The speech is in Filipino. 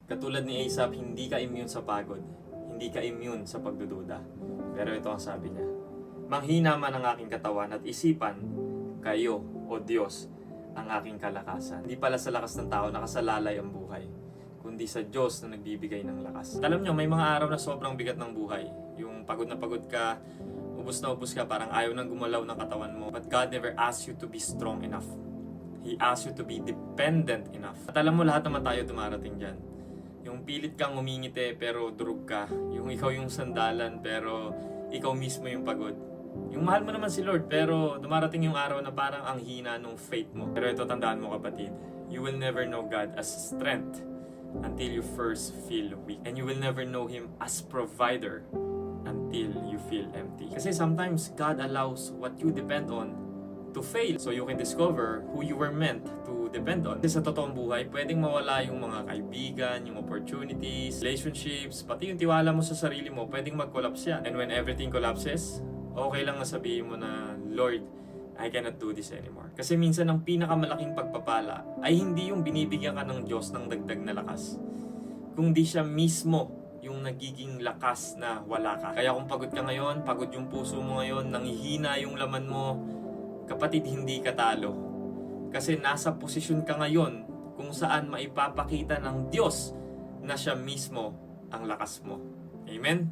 Katulad ni Asaph, hindi ka immune sa pagod. Hindi ka immune sa pagdududa. Pero ito ang sabi niya. Manghina man ang aking katawan at isipan, kayo, o Diyos, ang aking kalakasan. Hindi pala sa lakas ng tao nakasalalay ang buhay, kundi sa Diyos na nagbibigay ng lakas. Alam nyo, may mga araw na sobrang bigat ng buhay. Yung pagod na pagod ka, ubus na ubus ka, parang ayaw nang gumalaw ng katawan mo. But God never asks you to be strong enough. He asks you to be dependent enough. At alam mo, lahat naman tayo dumarating dyan. Yung pilit kang umingiti pero durug ka. Yung ikaw yung sandalan pero ikaw mismo yung pagod. Yung mahal mo naman si Lord pero dumarating yung araw na parang ang hina nung faith mo. Pero ito, tandaan mo kapatid, you will never know God as strength until you first feel weak. And you will never know Him as provider until you feel empty. Kasi sometimes God allows what you depend on to fail so you can discover who you were meant to depend on. Kasi sa totoong buhay, pwedeng mawala yung mga kaibigan, yung opportunities, relationships, pati yung tiwala mo sa sarili mo, pwedeng mag-collapse yan. And when everything collapses, okay lang na sabihin mo na, Lord, I cannot do this anymore. Kasi minsan ang pinakamalaking pagpapala ay hindi yung binibigyan ka ng Diyos ng dagdag na lakas, kundi siya mismo yung nagiging lakas na wala ka. Kaya kung pagod ka ngayon, pagod yung puso mo ngayon, nanghihina yung laman mo, kapatid, hindi ka talo. Kasi nasa posisyon ka ngayon kung saan maipapakita ng Diyos na siya mismo ang lakas mo. Amen?